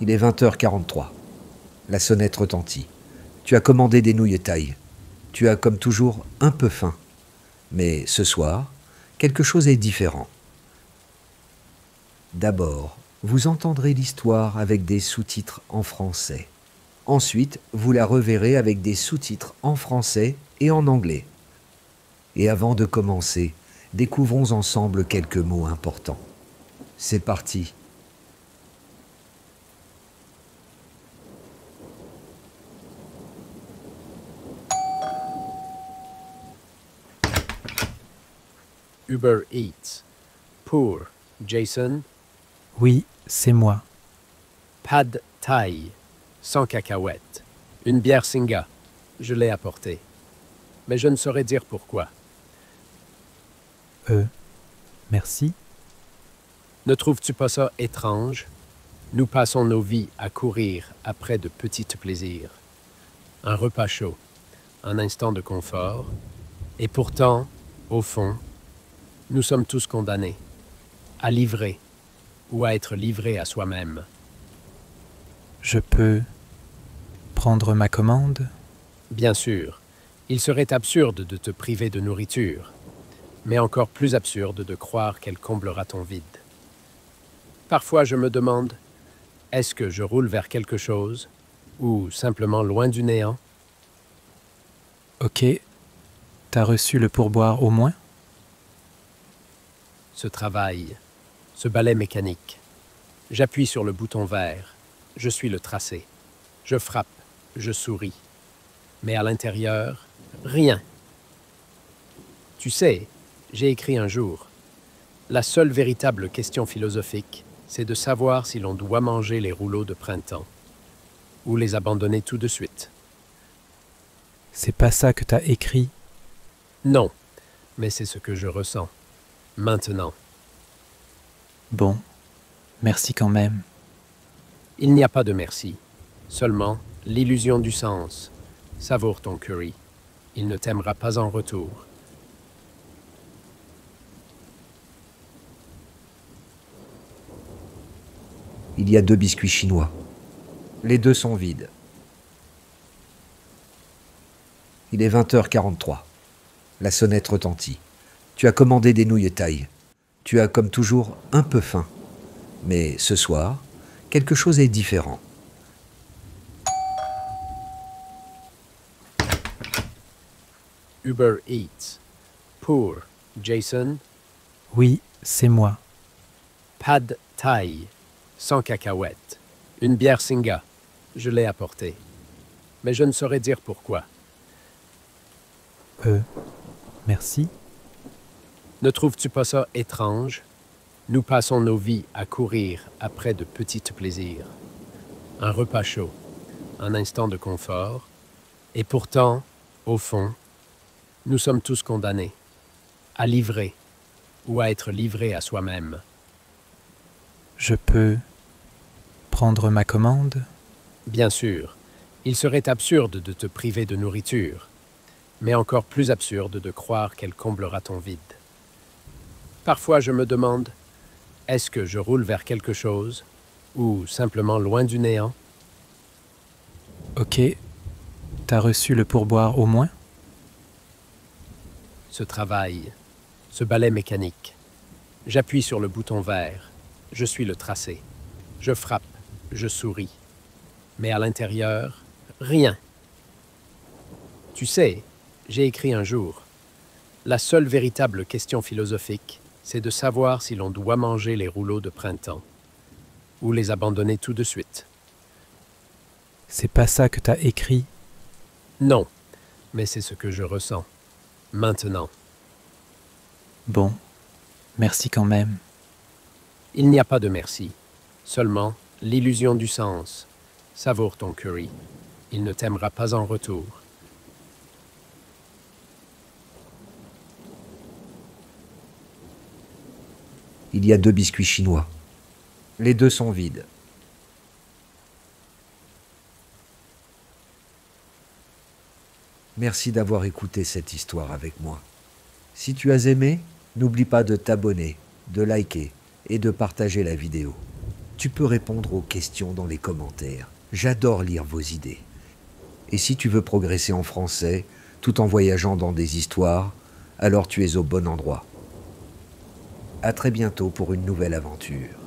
Il est 20h43. La sonnette retentit. Tu as commandé des nouilles thaï. Tu as comme toujours un peu faim. Mais ce soir, quelque chose est différent. D'abord, vous entendrez l'histoire avec des sous-titres en français. Ensuite, vous la reverrez avec des sous-titres en français et en anglais. Et avant de commencer, découvrons ensemble quelques mots importants. C'est parti. Uber Eats. Pour Jason. Oui, c'est moi. Pad Thai. Sans cacahuètes. Une bière Singa. Je l'ai apportée. Mais je ne saurais dire pourquoi. Merci. Ne trouves-tu pas ça étrange? Nous passons nos vies à courir après de petits plaisirs. Un repas chaud, un instant de confort. Et pourtant, au fond, nous sommes tous condamnés à livrer ou à être livrés à soi-même. Je peux prendre ma commande? Bien sûr, il serait absurde de te priver de nourriture, mais encore plus absurde de croire qu'elle comblera ton vide. Parfois, je me demande, est-ce que je roule vers quelque chose ou simplement loin du néant? Ok. T'as reçu le pourboire au moins? Ce travail, ce balai mécanique. J'appuie sur le bouton vert, je suis le tracé. Je frappe, je souris. Mais à l'intérieur, rien. Tu sais, j'ai écrit un jour, la seule véritable question philosophique, c'est de savoir si l'on doit manger les rouleaux de printemps ou les abandonner tout de suite. C'est pas ça que t'as écrit. Non, mais c'est ce que je ressens. Maintenant. Bon, merci quand même. Il n'y a pas de merci. Seulement l'illusion du sens. Savoure ton curry. Il ne t'aimera pas en retour. Il y a 2 biscuits chinois. Les 2 sont vides. Il est 20h43. La sonnette retentit. Tu as commandé des nouilles thaï. Tu as comme toujours un peu faim. Mais ce soir, quelque chose est différent. Uber Eats. Pour Jason. Oui, c'est moi. Pad Thai. Sans cacahuètes. Une bière Singa. Je l'ai apportée. Mais je ne saurais dire pourquoi. Merci. Ne trouves-tu pas ça étrange? Nous passons nos vies à courir après de petits plaisirs. Un repas chaud, un instant de confort. Et pourtant, au fond, nous sommes tous condamnés à livrer ou à être livrés à soi-même. Je peux prendre ma commande? Bien sûr, il serait absurde de te priver de nourriture, mais encore plus absurde de croire qu'elle comblera ton vide. Parfois, je me demande, est-ce que je roule vers quelque chose ou simplement loin du néant? Ok. T'as reçu le pourboire au moins? Ce travail, ce balai mécanique. J'appuie sur le bouton vert, je suis le tracé. Je frappe, je souris. Mais à l'intérieur, rien. Tu sais, j'ai écrit un jour, la seule véritable question philosophique, c'est de savoir si l'on doit manger les rouleaux de printemps ou les abandonner tout de suite. C'est pas ça que t'as écrit. Non, mais c'est ce que je ressens. Maintenant. Bon, merci quand même. Il n'y a pas de merci. Seulement l'illusion du sens. Savoure ton curry. Il ne t'aimera pas en retour. Il y a 2 biscuits chinois. Les 2 sont vides. Merci d'avoir écouté cette histoire avec moi. Si tu as aimé, n'oublie pas de t'abonner, de liker et de partager la vidéo. Tu peux répondre aux questions dans les commentaires. J'adore lire vos idées. Et si tu veux progresser en français, tout en voyageant dans des histoires, alors tu es au bon endroit. À très bientôt pour une nouvelle aventure.